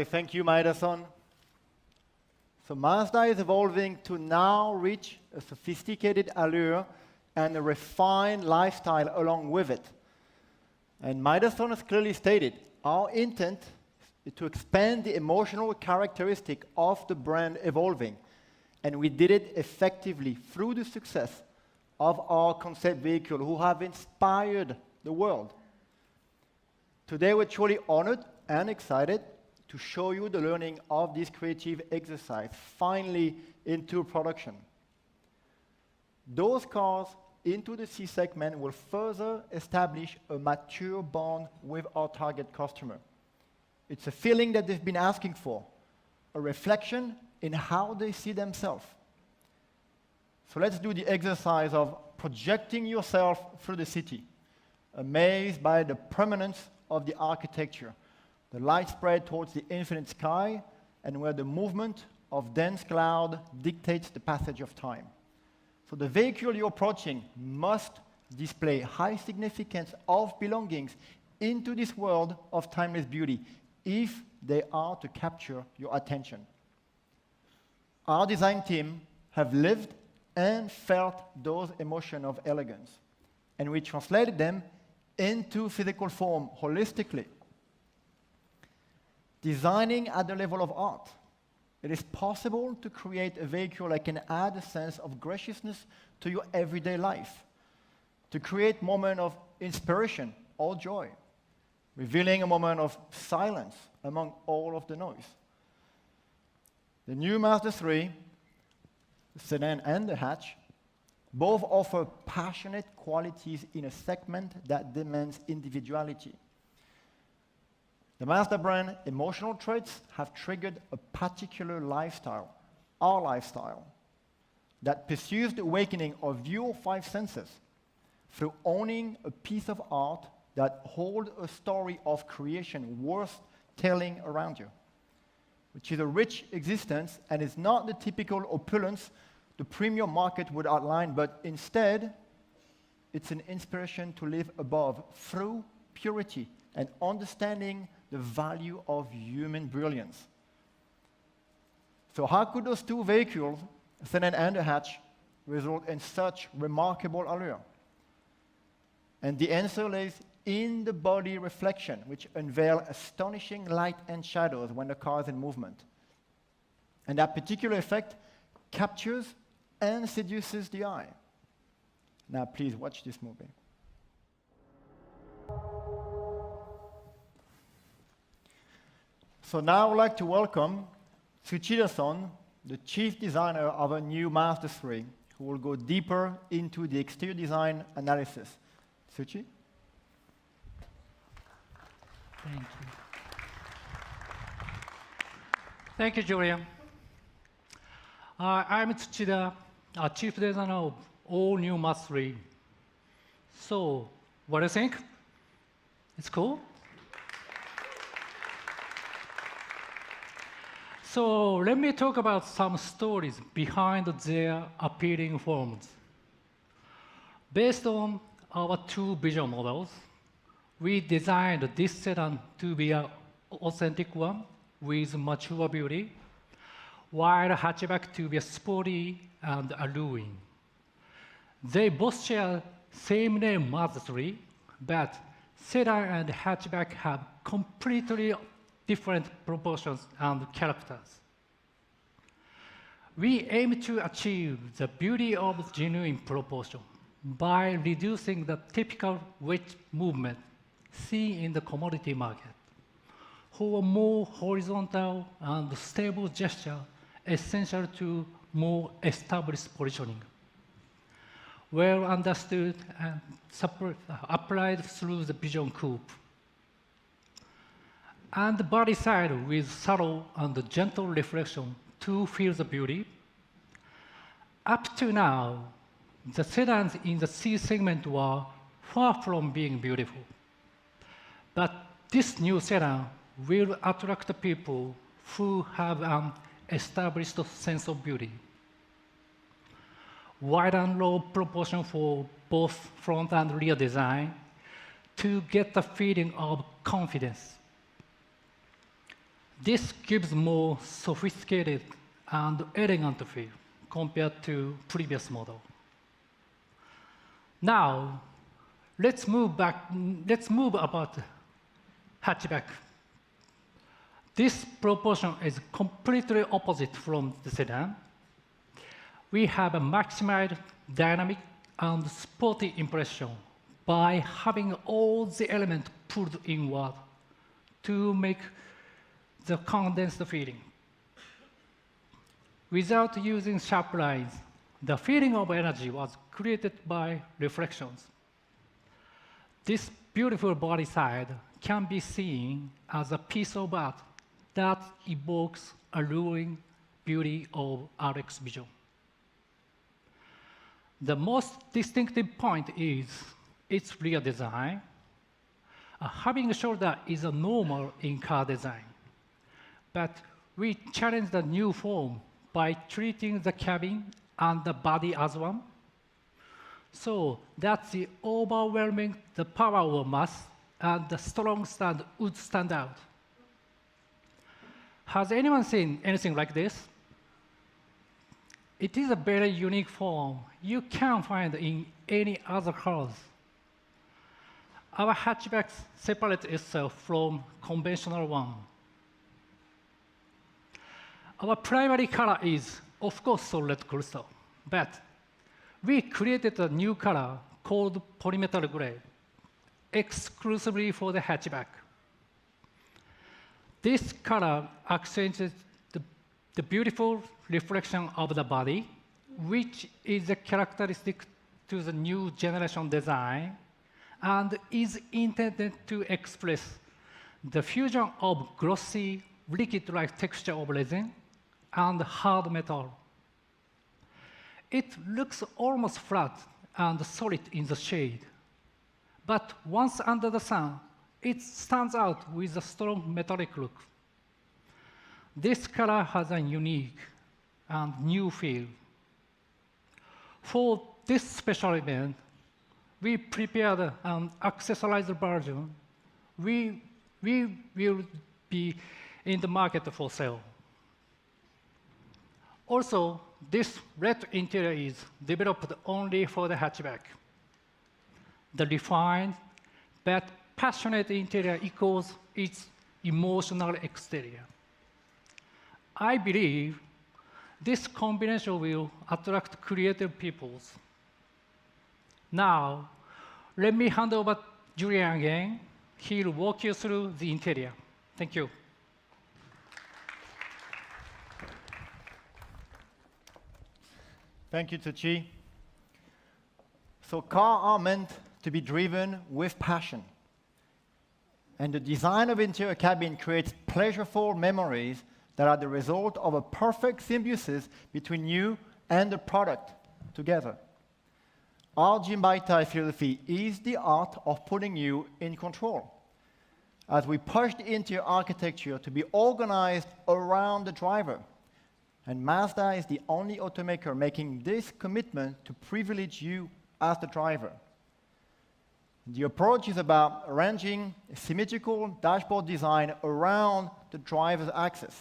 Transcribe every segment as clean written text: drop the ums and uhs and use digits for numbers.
Thank you, Maida-san. So Mazda is evolving to now reach a sophisticated allure and a refined lifestyle along with it. And Maida-san has clearly stated, our intent is to expand the emotional characteristic of the brand evolving. And we did it effectively through the success of our concept vehicle who have inspired the world. Today we're truly honored and excited to show you the learning of this creative exercise finally into production. Those cars into the C segment will further establish a mature bond with our target customer. It's a feeling that they've been asking for, a reflection in how they see themselves. So let's do the exercise of projecting yourself through the city, amazed by the permanence of the architecture, the light spread towards the infinite sky, and where the movement of dense cloud dictates the passage of time. So the vehicle you're approaching must display high significance of belongings into this world of timeless beauty if they are to capture your attention. Our design team have lived and felt those emotions of elegance, and we translated them into physical form holistically. Designing at the level of art, it is possible to create a vehicle that can add a sense of graciousness to your everyday life, to create a moment of inspiration or joy, revealing a moment of silence among all of the noise. The new Mazda 3, the sedan and the hatch, both offer passionate qualities in a segment that demands individuality. The Mazda brand emotional traits have triggered a particular lifestyle, our lifestyle, that pursues the awakening of your five senses through owning a piece of art that holds a story of creation worth telling around you, which is a rich existence and is not the typical opulence the premium market would outline, but instead, it's an inspiration to live above through purity and understanding the value of human brilliance. So how could those two vehicles, sedan and a hatch, result in such remarkable allure? And the answer lays in the body reflection, which unveil astonishing light and shadows when the car is in movement. And that particular effect captures and seduces the eye. Now please watch this movie. So now I would like to welcome Tsuchida-san, the chief designer of a new Mazda 3, who will go deeper into the exterior design analysis. Tsuchi? Thank you. Thank you, Julian. I'm Tsuchida, chief designer of all new Mazda 3. So, what do you think? It's cool? So let me talk about some stories behind their appealing forms. Based on our two vision models, we designed this sedan to be an authentic one with mature beauty, while hatchback to be sporty and alluring. They both share same name Mazda 3, but sedan and hatchback have completely different proportions and characters. We aim to achieve the beauty of genuine proportion by reducing the typical weight movement seen in the commodity market, for a more horizontal and stable gesture essential to more established positioning, well understood and applied through the vision coupe. And the body side with subtle and gentle reflection to feel the beauty. Up to now, the sedans in the C segment were far from being beautiful. But this new sedan will attract people who have an established sense of beauty. Wide and low proportion for both front and rear design to get the feeling of confidence. This gives more sophisticated and elegant feel compared to previous model. Now, let's move about hatchback. This proportion is completely opposite from the sedan. We have a maximized dynamic and sporty impression by having all the elements pulled inward to make the condensed feeling. Without using sharp lines, the feeling of energy was created by reflections. This beautiful body side can be seen as a piece of art that evokes alluring beauty of RX vision. The most distinctive point is its rear design. Having a shoulder is a normal in car design, but we challenge the new form by treating the cabin and the body as one, so that the overwhelming the power of mass and the strong stand would stand out. Has anyone seen anything like this? It is a very unique form you can't find in any other cars. Our hatchback separates itself from conventional one. Our primary color is, of course, solid crystal, but we created a new color called polymetal gray, exclusively for the hatchback. This color accentuates the beautiful reflection of the body, which is a characteristic to the new generation design and is intended to express the fusion of glossy, liquid-like texture of resin and hard metal. It looks almost flat and solid in the shade, but once under the sun, it stands out with a strong metallic look. This color has a unique and new feel. For this special event, we prepared an accessorized version. We will be in the market for sale. Also, this red interior is developed only for the hatchback. The refined but passionate interior echoes its emotional exterior. I believe this combination will attract creative peoples. Now, let me hand over to Julian again. He'll walk you through the interior. Thank you. Thank you, Tsuchi. So cars are meant to be driven with passion. And the design of interior cabin creates pleasurable memories that are the result of a perfect symbiosis between you and the product together. Our Jinbaitai philosophy is the art of putting you in control, as we push the interior architecture to be organized around the driver. And Mazda is the only automaker making this commitment to privilege you as the driver. The approach is about arranging a symmetrical dashboard design around the driver's axis,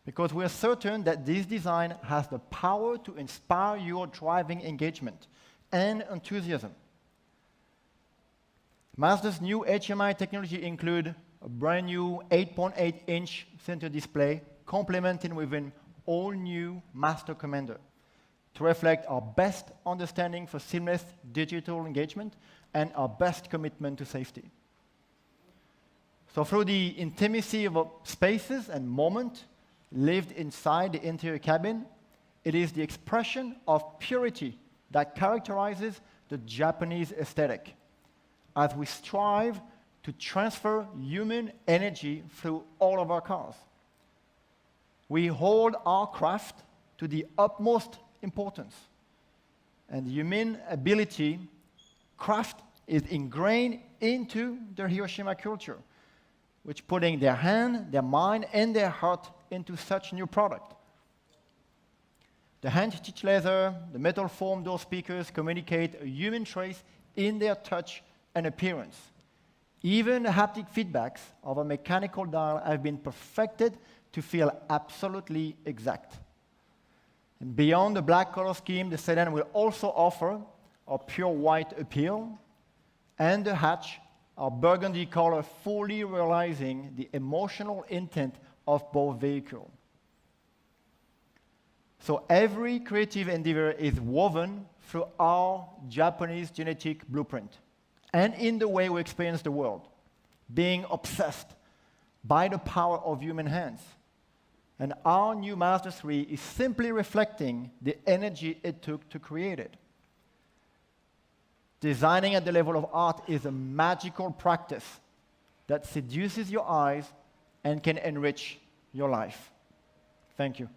because we are certain that this design has the power to inspire your driving engagement and enthusiasm. Mazda's new HMI technology include a brand new 8.8-inch center display, complemented with an all-new Master Commander to reflect our best understanding for seamless digital engagement and our best commitment to safety. So through the intimacy of spaces and moment lived inside the interior cabin, it is the expression of purity that characterizes the Japanese aesthetic, as we strive to transfer human energy through all of our cars. We hold our craft to the utmost importance, and human ability, craft is ingrained into their Hiroshima culture, which putting their hand, their mind, and their heart into such new product. The hand-stitched leather, the metal foam door speakers communicate a human trace in their touch and appearance. Even the haptic feedbacks of a mechanical dial have been perfected to feel absolutely exact. And beyond the black color scheme, the sedan will also offer a pure white appeal, and the hatch, a burgundy color, fully realizing the emotional intent of both vehicles. So every creative endeavor is woven through our Japanese genetic blueprint and in the way we experience the world, being obsessed by the power of human hands. And our new Mazda 3 is simply reflecting the energy it took to create it. Designing at the level of art is a magical practice that seduces your eyes and can enrich your life. Thank you.